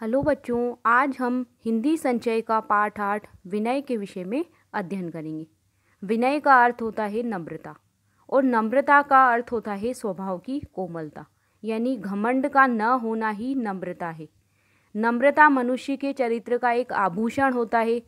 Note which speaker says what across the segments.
Speaker 1: Hello बच्चों, आज हम हिंदी संचय का पाठ 8 विनय के विषय में अध्ययन करेंगे। विनय का अर्थ होता है नम्रता और नम्रता का अर्थ होता है स्वभाव की कोमलता, यानी घमंड का न होना ही नम्रता है। नम्रता मनुष्य के चरित्र का एक आभूषण होता है।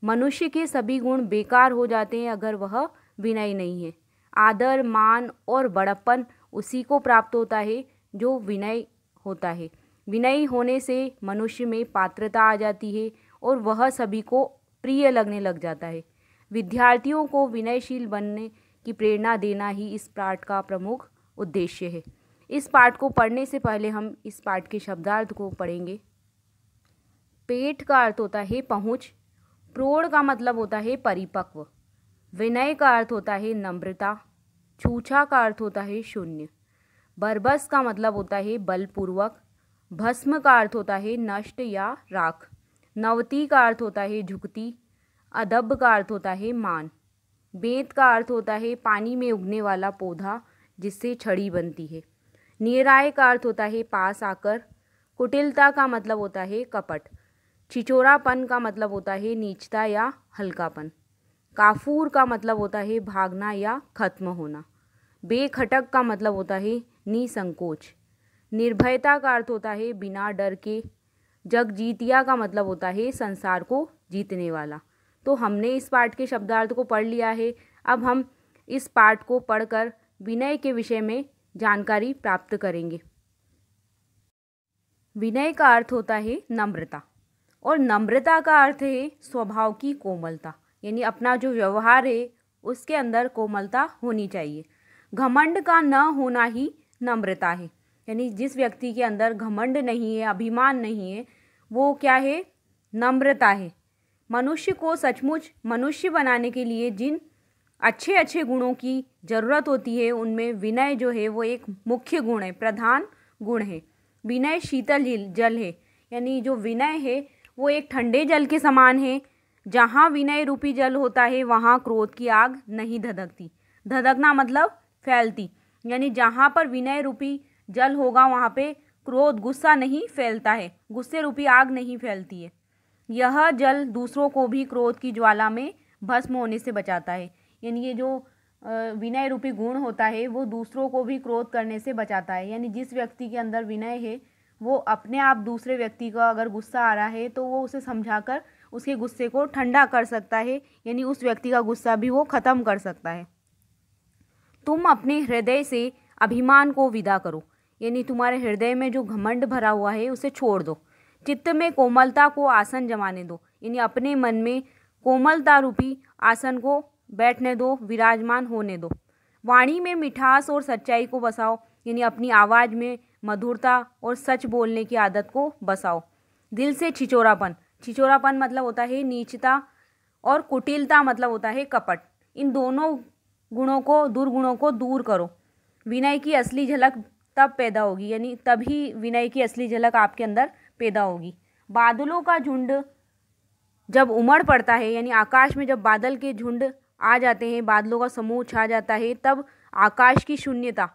Speaker 1: मनुष्य के सभी गुण बेकार हो जाते हैं अगर वह विनयी नहीं है। आदर, मान और बड़प्पन उसी को प्राप्त होता है जो विनय होता है। विनयी होने से मनुष्य में पात्रता आ जाती है और वह सभी को प्रिय लगने लग जाता है। विद्यार्थियों को विनयशील बनने की प्रेरणा देना ही इस पाठ का प्रमुख उद्देश्य है। इस पाठ को पढ़ने से पहले हम इस पाठ के शब्दार्थ को पढ़ेंगे। पेट का अर्थ होता है पहुँच। प्रौढ़ का मतलब होता है परिपक्व। विनय का अर्थ होता है नम्रता। छूछा का अर्थ होता है शून्य। बरबस का मतलब होता है बलपूर्वक। भस्म का अर्थ होता है नष्ट या राख। नवती का अर्थ होता है झुकती। अदब का अर्थ होता है मान। बेंत का अर्थ होता है पानी में उगने वाला पौधा जिससे छड़ी बनती है। निराय का अर्थ होता है पास आकर। कुटिलता का मतलब होता है कपट। छिचोरापन का मतलब होता है नीचता या हल्कापन। काफूर का मतलब होता है भागना या खत्म होना। बेखटक का मतलब होता है निसंकोच। निर्भयता का अर्थ होता है बिना डर के। जगजीतिया का मतलब होता है संसार को जीतने वाला। तो हमने इस पाठ के शब्दार्थ को पढ़ लिया है। अब हम इस पाठ को पढ़कर विनय के विषय में जानकारी प्राप्त करेंगे। विनय का अर्थ होता है नम्रता और नम्रता का अर्थ है स्वभाव की कोमलता, यानी अपना जो व्यवहार है उसके अंदर कोमलता होनी चाहिए। घमंड का न होना ही नम्रता है, यानी जिस व्यक्ति के अंदर घमंड नहीं है, अभिमान नहीं है, वो क्या है? नम्रता है। मनुष्य को सचमुच मनुष्य बनाने के लिए जिन अच्छे अच्छे गुणों की ज़रूरत होती है उनमें विनय जो है वो एक मुख्य गुण है, प्रधान गुण है। विनय शीतल जल है, यानी जो विनय है वो एक ठंडे जल के समान है। जहाँ विनय रूपी जल होता है वहाँ क्रोध की आग नहीं धधकती। धधकना मतलब फैलती, यानी जहाँ पर विनय रूपी जल होगा वहाँ पे क्रोध, गुस्सा नहीं फैलता है, गुस्से रूपी आग नहीं फैलती है। यह जल दूसरों को भी क्रोध की ज्वाला में भस्म होने से बचाता है, यानी ये जो विनय रूपी गुण होता है वो दूसरों को भी क्रोध करने से बचाता है। यानी जिस व्यक्ति के अंदर विनय है वो अपने आप दूसरे व्यक्ति का अगर गुस्सा आ रहा है तो वो उसे समझाकर उसके गुस्से को ठंडा कर सकता है, यानी उस व्यक्ति का गुस्सा भी वो ख़त्म कर सकता है। तुम अपने हृदय से अभिमान को विदा करो, यानी तुम्हारे हृदय में जो घमंड भरा हुआ है उसे छोड़ दो। चित्त में कोमलता को आसन जमाने दो, यानी अपने मन में कोमलता रूपी आसन को बैठने दो, विराजमान होने दो। वाणी में मिठास और सच्चाई को बसाओ, यानी अपनी आवाज़ में मधुरता और सच बोलने की आदत को बसाओ। दिल से छिचोरापन, छिचोरापन मतलब होता है नीचता और कुटिलता मतलब होता है कपट। इन दोनों गुणों को, दुर्गुणों को दूर करो। विनय की असली झलक तब पैदा होगी, यानी तभी विनय की असली झलक आपके अंदर पैदा होगी। बादलों का झुंड जब उमड़ पड़ता है, यानी आकाश में जब बादल के झुंड आ जाते हैं, बादलों का समूह छा जाता है, तब आकाश की शून्यता,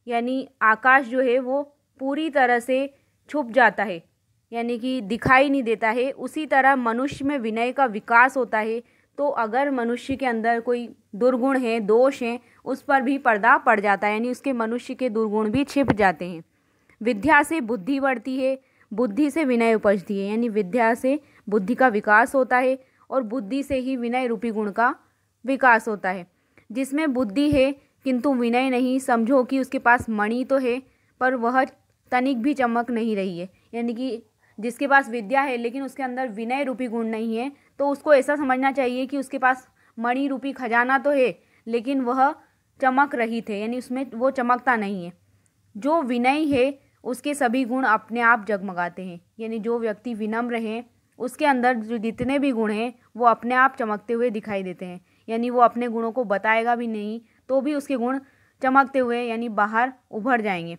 Speaker 1: यानी आकाश जो है वो पूरी तरह से छुप जाता है, यानी कि दिखाई नहीं देता है। उसी तरह मनुष्य में विनय का विकास होता है। तो अगर मनुष्य के अंदर कोई दुर्गुण है, दोष है, उस पर भी पर्दा पड़ जाता है, यानी उसके मनुष्य के दुर्गुण भी छिप जाते हैं। विद्या से बुद्धि बढ़ती है, बुद्धि से विनय उपजती है, यानी विद्या से बुद्धि का विकास होता है और बुद्धि से ही विनय रूपी गुण का विकास होता है। जिसमें बुद्धि है किंतु विनय नहीं, समझो कि उसके पास मणि तो है पर वह तनिक भी चमक नहीं रही है, यानी कि जिसके पास विद्या है लेकिन उसके अंदर विनय रूपी गुण नहीं है, तो उसको ऐसा समझना चाहिए कि उसके पास मणि रूपी खजाना तो है लेकिन वह चमक रहित है, यानी उसमें वो चमकता नहीं है। जो विनयी है उसके सभी गुण अपने आप जगमगाते हैं, यानी जो व्यक्ति विनम्र है उसके अंदर जो जितने भी गुण हैं वो अपने आप चमकते हुए दिखाई देते हैं, यानी वो अपने गुणों को बताएगा भी नहीं तो भी उसके गुण चमकते हुए यानी बाहर उभर जाएंगे।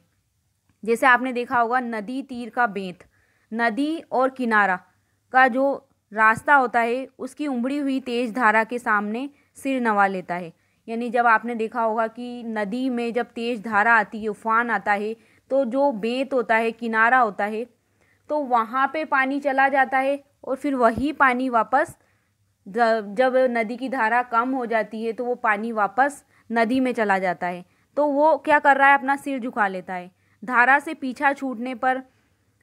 Speaker 1: जैसे आपने देखा होगा नदी तीर का बेंत, नदी और किनारा का जो रास्ता होता है उसकी उमड़ी हुई तेज धारा के सामने सिर नवा लेता है, यानी जब आपने देखा होगा कि नदी में जब तेज धारा आती है, उफान आता है, तो जो बेंत होता है, किनारा होता है, तो वहाँ पे पानी चला जाता है और फिर वही पानी वापस जब नदी की धारा कम हो जाती है तो वो पानी वापस नदी में चला जाता है। तो वो क्या कर रहा है, अपना सिर झुका लेता है। धारा से पीछा छूटने पर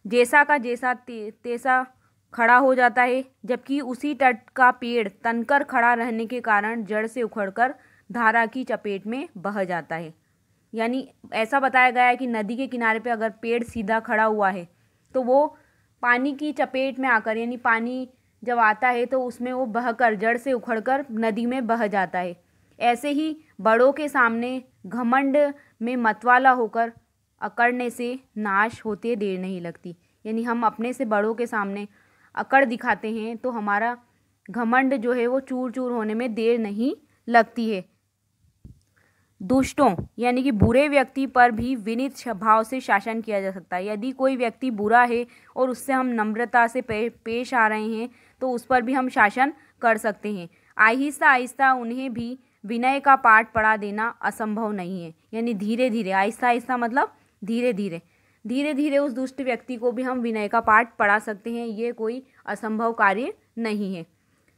Speaker 1: जैसा का जैसा तैसा खड़ा हो जाता है, जबकि उसी तट का पेड़ तनकर खड़ा रहने के कारण जड़ से उखड़कर धारा की चपेट में बह जाता है। यानी ऐसा बताया गया है कि नदी के किनारे पे अगर पेड़ सीधा खड़ा हुआ है तो वो पानी की चपेट में आकर, यानी पानी जब आता है तो उसमें वो बहकर जड़ से उखड़कर नदी में बह जाता है। ऐसे ही बड़ों के सामने घमंड में मतवाला होकर अकड़ने से नाश होते देर नहीं लगती। यानी हम अपने से बड़ों के सामने अकड़ दिखाते हैं तो हमारा घमंड जो है वो चूर चूर होने में देर नहीं लगती है। दुष्टों यानी कि बुरे व्यक्ति पर भी विनीत भाव से शासन किया जा सकता है। यदि कोई व्यक्ति बुरा है और उससे हम नम्रता से पेश आ रहे हैं तो उस पर भी हम शासन कर सकते हैं। आहिस्ता आहिस्ता उन्हें भी विनय का पाठ पढ़ा देना असंभव नहीं है। यानी धीरे धीरे, आहिस्ता आहिस्ता मतलब धीरे धीरे, धीरे धीरे उस दुष्ट व्यक्ति को भी हम विनय का पाठ पढ़ा सकते हैं। ये कोई असंभव कार्य नहीं है।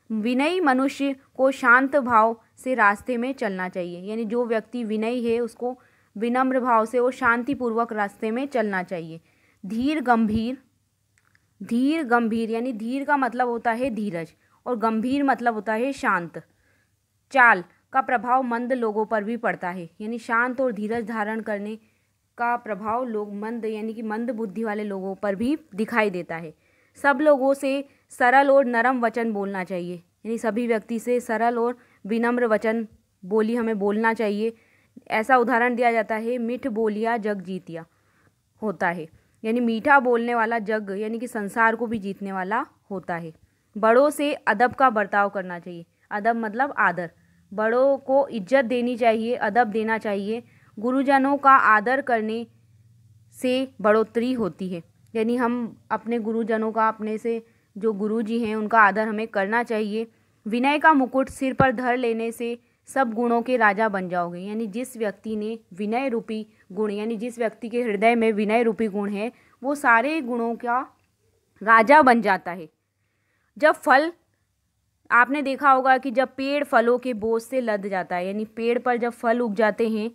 Speaker 1: विनयी मनुष्य को शांत भाव से रास्ते में चलना चाहिए। यानी जो व्यक्ति विनयी है उसको विनम्र भाव से और शांतिपूर्वक रास्ते में चलना चाहिए। धीर गंभीर, धीर गंभीर यानी धीर का मतलब होता है धीरज और गंभीर मतलब होता है शांत। चाल का प्रभाव मंद लोगों पर भी पड़ता है। यानी शांत और धीरज धारण करने का प्रभाव लोग मंद यानी कि मंद बुद्धि वाले लोगों पर भी दिखाई देता है। सब लोगों से सरल और नरम वचन बोलना चाहिए। यानी सभी व्यक्ति से सरल और विनम्र वचन बोली हमें बोलना चाहिए। ऐसा उदाहरण दिया जाता है, मीठ बोलिया जग जीतिया होता है। यानी मीठा बोलने वाला जग यानी कि संसार को भी जीतने वाला होता है। बड़ों से अदब का बर्ताव करना चाहिए। अदब मतलब आदर। बड़ों को इज्जत देनी चाहिए, अदब देना चाहिए। गुरुजनों का आदर करने से बढ़ोतरी होती है। यानी हम अपने गुरुजनों का, अपने से जो गुरुजी हैं उनका आदर हमें करना चाहिए। विनय का मुकुट सिर पर धर लेने से सब गुणों के राजा बन जाओगे। यानी जिस व्यक्ति ने विनय रूपी गुण, यानी जिस व्यक्ति के हृदय में विनय रूपी गुण है वो सारे गुणों का राजा बन जाता है। जब फल, आपने देखा होगा कि जब पेड़ फलों के बोझ से लद जाता है, यानी पेड़ पर जब फल उग जाते हैं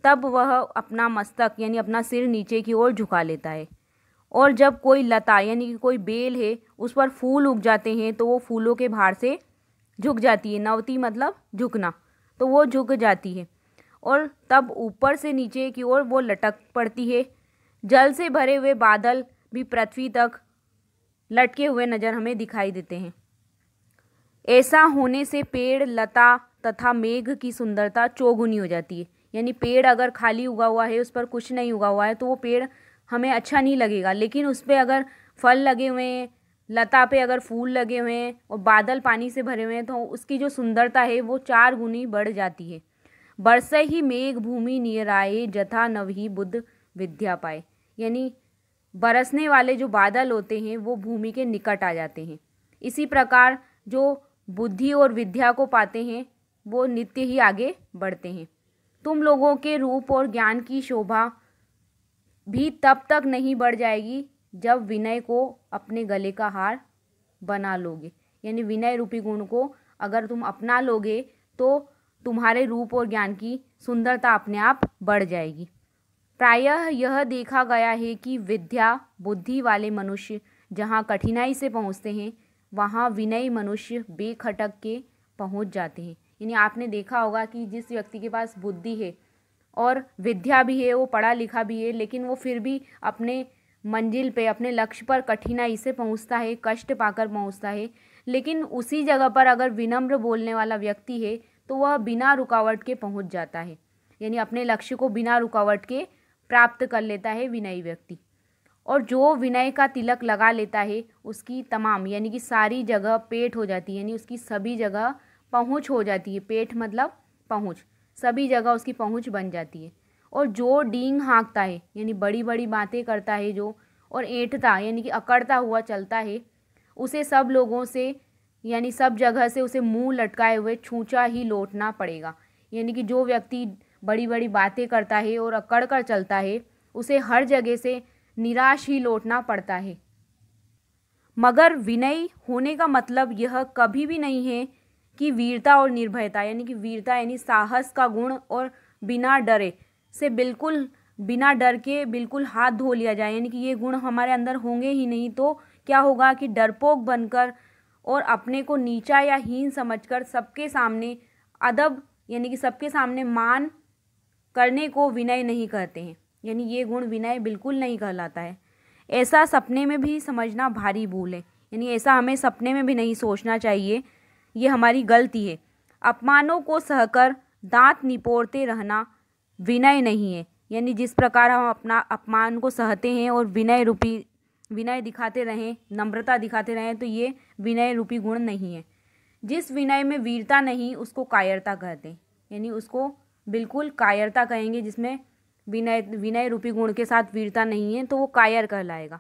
Speaker 1: तब वह अपना मस्तक यानी अपना सिर नीचे की ओर झुका लेता है। और जब कोई लता यानी कि कोई बेल है उस पर फूल उग जाते हैं तो वो फूलों के भार से झुक जाती है। नवती मतलब झुकना, तो वो झुक जाती है और तब ऊपर से नीचे की ओर वो लटक पड़ती है। जल से भरे हुए बादल भी पृथ्वी तक लटके हुए नज़र हमें दिखाई देते हैं। ऐसा होने से पेड़, लता तथा मेघ की सुंदरता चौगुनी हो जाती है। यानी पेड़ अगर खाली उगा हुआ है, उस पर कुछ नहीं उगा हुआ है, तो वो पेड़ हमें अच्छा नहीं लगेगा। लेकिन उस पर अगर फल लगे हुए हैं, लता पे अगर फूल लगे हुए हैं और बादल पानी से भरे हुए हैं तो उसकी जो सुंदरता है वो 4 गुनी बढ़ जाती है। बरसे ही मेघ भूमि नियराए, जथा नवही बुद्ध विद्या पाए। यानी बरसने वाले जो बादल होते हैं वो भूमि के निकट आ जाते हैं। इसी प्रकार जो बुद्धि और विद्या को पाते हैं वो नित्य ही आगे बढ़ते हैं। तुम लोगों के रूप और ज्ञान की शोभा भी तब तक नहीं बढ़ जाएगी जब विनय को अपने गले का हार बना लोगे। यानी विनय रूपी गुण को अगर तुम अपना लोगे तो तुम्हारे रूप और ज्ञान की सुंदरता अपने आप बढ़ जाएगी। प्रायः यह देखा गया है कि विद्या बुद्धि वाले मनुष्य जहाँ कठिनाई से पहुँचते हैं वहाँ विनयी मनुष्य बेखटक के पहुँच जाते हैं। यानी आपने देखा होगा कि जिस व्यक्ति के पास बुद्धि है और विद्या भी है, वो पढ़ा लिखा भी है, लेकिन वो फिर भी अपने मंजिल पे, अपने लक्ष्य पर कठिनाई से पहुंचता है, कष्ट पाकर पहुंचता है। लेकिन उसी जगह पर अगर विनम्र बोलने वाला व्यक्ति है तो वह बिना रुकावट के पहुंच जाता है। यानी अपने लक्ष्य को बिना रुकावट के प्राप्त कर लेता है विनयी व्यक्ति। और जो विनय का तिलक लगा लेता है उसकी तमाम यानी कि सारी जगह पेट हो जाती है। यानी उसकी सभी जगह पहुँच हो जाती है। पेट मतलब पहुँच, सभी जगह उसकी पहुँच बन जाती है। और जो डींग हाँकता है यानी बड़ी बड़ी बातें करता है जो, और ऐंठता यानी कि अकड़ता हुआ चलता है, उसे सब लोगों से यानी सब जगह से उसे मुंह लटकाए हुए छूछा ही लौटना पड़ेगा। यानी कि जो व्यक्ति बड़ी बड़ी बातें करता है और अकड़ कर चलता है उसे हर जगह से निराश ही लौटना पड़ता है। मगर विनयी होने का मतलब यह कभी भी नहीं है कि वीरता और निर्भयता, यानी कि वीरता यानी साहस का गुण और बिना डरे से बिल्कुल बिना डर के बिल्कुल हाथ धो लिया जाए, यानी कि ये गुण हमारे अंदर होंगे ही नहीं तो क्या होगा कि डरपोक बनकर और अपने को नीचा या हीन समझकर सबके सामने अदब यानी कि सबके सामने मान करने को विनय नहीं कहते हैं, यानी ये गुण विनय बिल्कुल नहीं कहलाता है। ऐसा सपने में भी समझना भारी भूल है, यानी ऐसा हमें सपने में भी नहीं सोचना चाहिए, ये हमारी गलती है। अपमानों को सहकर दांत निपोड़ते रहना विनय नहीं है, यानी जिस प्रकार हम अपना अपमान को सहते हैं और विनय दिखाते रहें, नम्रता दिखाते रहें, तो ये विनय रूपी गुण नहीं है। जिस विनय में वीरता नहीं उसको कायरता कहते हैं, यानी उसको बिल्कुल कायरता कहेंगे। जिसमें विनय रूपी गुण के साथ वीरता नहीं है तो वो कायर कहलाएगा।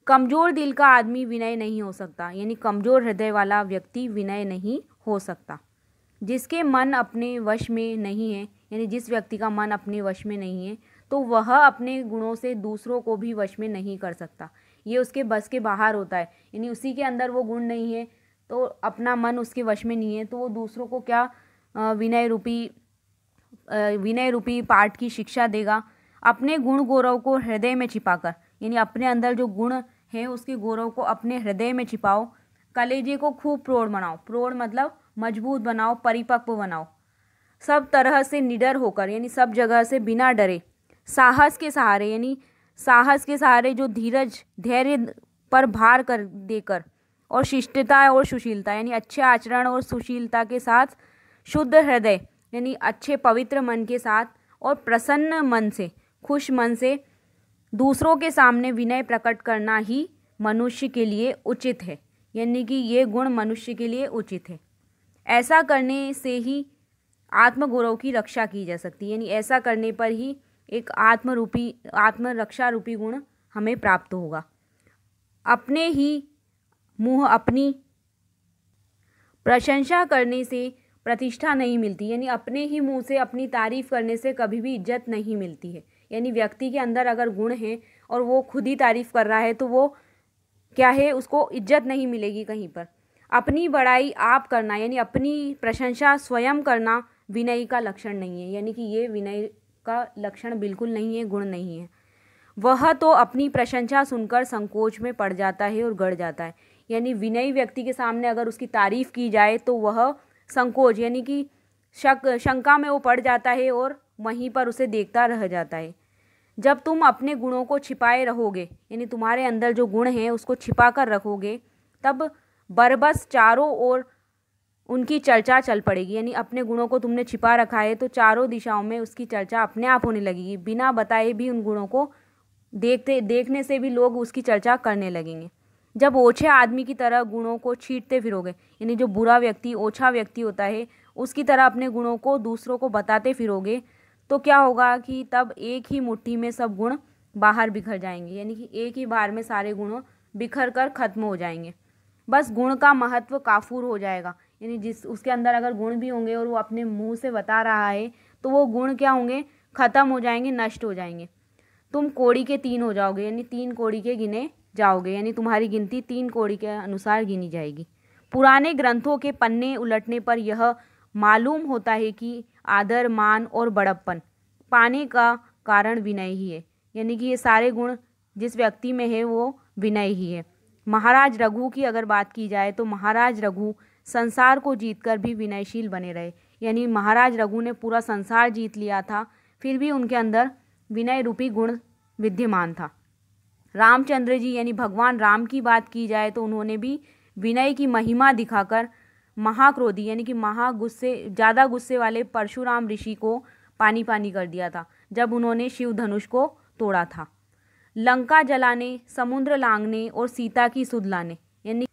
Speaker 1: कमज़ोर दिल का आदमी विनय नहीं हो सकता, यानी कमज़ोर हृदय वाला व्यक्ति विनय नहीं हो सकता। जिसके मन अपने वश में नहीं है, यानी जिस व्यक्ति का मन अपने वश में नहीं है तो वह अपने गुणों से दूसरों को भी वश में नहीं कर सकता, ये उसके बस के बाहर होता है। यानी उसी के अंदर वो गुण नहीं है तो अपना मन उसके वश में नहीं है तो वो दूसरों को क्या विनय रूपी पाठ की शिक्षा देगा। अपने गुण गौरव को हृदय में छिपाकर, यानी अपने अंदर जो गुण है उसके गौरव को अपने हृदय में छिपाओ। कलेजे को खूब प्रौढ़ बनाओ, प्रौढ़ मतलब मजबूत बनाओ, परिपक्व बनाओ। सब तरह से निडर होकर, यानी सब जगह से बिना डरे। साहस के सहारे, यानी साहस के सहारे जो धीरज धैर्य पर भार कर देकर, और शिष्टता और सुशीलता, यानी अच्छे आचरण और सुशीलता के साथ, शुद्ध हृदय यानी अच्छे पवित्र मन के साथ और प्रसन्न मन से, खुश मन से दूसरों के सामने विनय प्रकट करना ही मनुष्य के लिए उचित है, यानी कि ये गुण मनुष्य के लिए उचित है। ऐसा करने से ही आत्मगौरव की रक्षा की जा सकती है, यानी ऐसा करने पर ही एक आत्मरक्षा रूपी गुण हमें प्राप्त होगा। अपने ही मुँह अपनी प्रशंसा करने से प्रतिष्ठा नहीं मिलती, यानी अपने ही मुंह से अपनी तारीफ़ करने से कभी भी इज्जत नहीं मिलती है। यानी व्यक्ति के अंदर अगर गुण है और वो खुद ही तारीफ़ कर रहा है तो वो क्या है, उसको इज्जत नहीं मिलेगी कहीं पर। अपनी बड़ाई आप करना, यानी अपनी प्रशंसा स्वयं करना विनय का लक्षण नहीं है, यानी कि ये विनय का लक्षण बिल्कुल नहीं है, गुण नहीं है। वह तो अपनी प्रशंसा सुनकर संकोच में पड़ जाता है और गड़ जाता है, यानी विनयी व्यक्ति के सामने अगर उसकी तारीफ़ की जाए तो वह संकोच यानी कि शंका में वो पड़ जाता है और वहीं पर उसे देखता रह जाता है। जब तुम अपने गुणों को छिपाए रहोगे, यानी तुम्हारे अंदर जो गुण हैं उसको छिपा कर रखोगे, तब बरबस चारों ओर उनकी चर्चा चल पड़ेगी, यानी अपने गुणों को तुमने छिपा रखा है तो चारों दिशाओं में उसकी चर्चा अपने आप होने लगेगी। बिना बताए भी उन गुणों को देखने से भी लोग उसकी चर्चा करने लगेंगे। जब ओछे आदमी की तरह गुणों को छींटते फिरोगे, यानी जो बुरा व्यक्ति ओछा व्यक्ति होता है उसकी तरह अपने गुणों को दूसरों को बताते फिरोगे, तो क्या होगा कि तब एक ही मुट्ठी में सब गुण बाहर बिखर जाएंगे, यानी कि एक ही बार में सारे गुण बिखर कर खत्म हो जाएंगे। बस गुण का महत्व काफूर हो जाएगा, यानी जिस उसके अंदर अगर गुण भी होंगे और वो अपने मुंह से बता रहा है तो वो गुण क्या होंगे, खत्म हो जाएंगे, नष्ट हो जाएंगे। तुम कोड़ी के 3 हो जाओगे, यानी 3 कोड़ी के गिने जाओगे, यानी तुम्हारी गिनती 3 कोड़ी के अनुसार गिनी जाएगी। पुराने ग्रंथों के पन्ने उलटने पर यह मालूम होता है कि आदर मान और बड़प्पन पाने का कारण विनय ही है, यानी कि ये सारे गुण जिस व्यक्ति में है वो विनय ही है। महाराज रघु की अगर बात की जाए तो महाराज रघु संसार को जीतकर भी विनयशील बने रहे, यानी महाराज रघु ने पूरा संसार जीत लिया था फिर भी उनके अंदर विनय रूपी गुण विद्यमान था। रामचंद्र जी यानी भगवान राम की बात की जाए तो उन्होंने भी विनय की महिमा दिखाकर महाक्रोधी यानी कि ज़्यादा गुस्से वाले परशुराम ऋषि को पानी पानी कर दिया था जब उन्होंने शिव धनुष को तोड़ा था। लंका जलाने, समुद्र लांघने और सीता की सुध लाने, यानी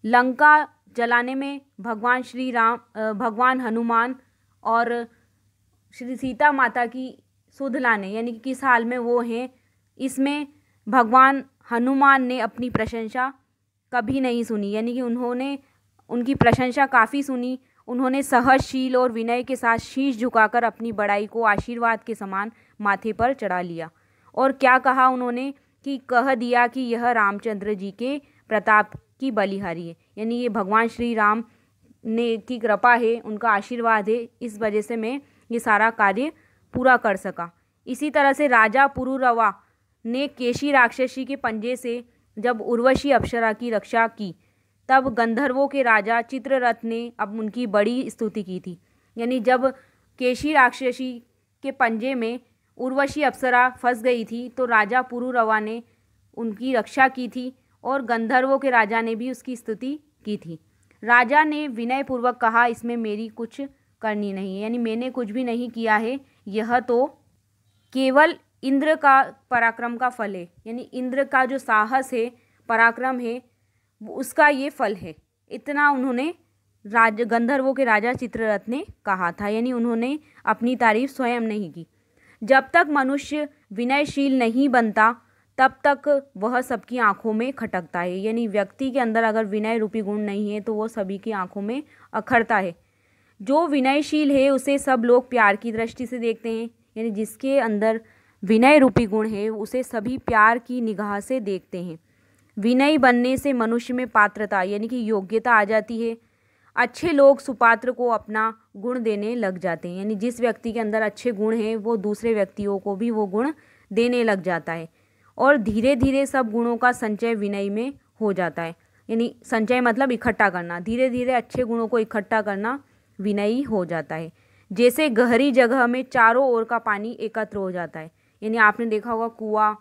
Speaker 1: लंका जलाने में भगवान हनुमान और श्री सीता माता की सुध लाने यानी कि किस हाल में वो हैं, इसमें भगवान हनुमान ने अपनी प्रशंसा कभी नहीं सुनी, यानी कि उन्होंने उनकी प्रशंसा काफ़ी सुनी। उन्होंने सहजशील और विनय के साथ शीश झुकाकर अपनी बड़ाई को आशीर्वाद के समान माथे पर चढ़ा लिया और क्या कहा उन्होंने कि कह दिया कि यह रामचंद्र जी के प्रताप की बलिहारी है। यानी ये भगवान श्री राम ने की कृपा है, उनका आशीर्वाद है, इस वजह से मैं ये सारा कार्य पूरा कर सका। इसी तरह से राजा पुरुरवा ने केशी राक्षसी के पंजे से जब उर्वशी अप्सरा की रक्षा की, तब गंधर्वों के राजा चित्ररथ ने अब उनकी बड़ी स्तुति की थी। यानी जब केशी राक्षसी के पंजे में उर्वशी अप्सरा फंस गई थी तो राजा पुरुरवा ने उनकी रक्षा की थी और गंधर्वों के राजा ने भी उसकी स्तुति की थी। राजा ने विनयपूर्वक कहा, इसमें मेरी कुछ करनी नहीं है, यानी मैंने कुछ भी नहीं किया है, यह तो केवल इंद्र का पराक्रम का फल है। यानी इंद्र का जो साहस है, पराक्रम है, उसका ये फल है। इतना उन्होंने गंधर्वों के राजा चित्ररथ ने कहा था। यानी उन्होंने अपनी तारीफ स्वयं नहीं की। जब तक मनुष्य विनयशील नहीं बनता तब तक वह सबकी आंखों में खटकता है। यानी व्यक्ति के अंदर अगर विनय रूपी गुण नहीं है तो वो सभी की आंखों में अखरता है। जो विनयशील है उसे सब लोग प्यार की दृष्टि से देखते हैं। यानी जिसके अंदर विनय रूपी गुण है उसे सभी प्यार की निगाह से देखते हैं। विनयी बनने से मनुष्य में पात्रता यानी कि योग्यता आ जाती है। अच्छे लोग सुपात्र को अपना गुण देने लग जाते हैं। यानी जिस व्यक्ति के अंदर अच्छे गुण हैं वो दूसरे व्यक्तियों को भी वो गुण देने लग जाता है और धीरे धीरे सब गुणों का संचय विनय में हो जाता है। यानी संचय मतलब इकट्ठा करना, धीरे धीरे अच्छे गुणों को इकट्ठा करना विनयी हो जाता है। जैसे गहरी जगह में चारों ओर का पानी एकत्र हो जाता है। यानी आपने देखा होगा कुआं,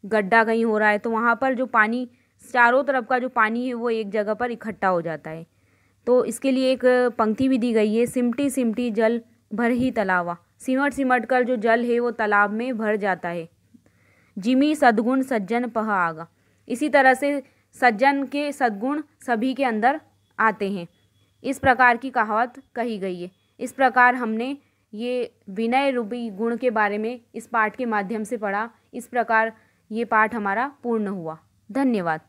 Speaker 1: गड्ढा कहीं हो रहा है तो वहाँ पर जो पानी, चारों तरफ का जो पानी है वो एक जगह पर इकट्ठा हो जाता है। तो इसके लिए एक पंक्ति भी दी गई है, सिमटी सिमटी जल भर ही तलावा। सिमट सिमट कर जो जल है वो तालाब में भर जाता है। जिमी सद्गुण सज्जन पह आगा। इसी तरह से सज्जन के सद्गुण सभी के अंदर आते हैं। इस प्रकार की कहावत कही गई है। इस प्रकार हमने ये विनय रूपी गुण के बारे में इस पाठ के माध्यम से पढ़ा। इस प्रकार ये पाठ हमारा पूर्ण हुआ। धन्यवाद।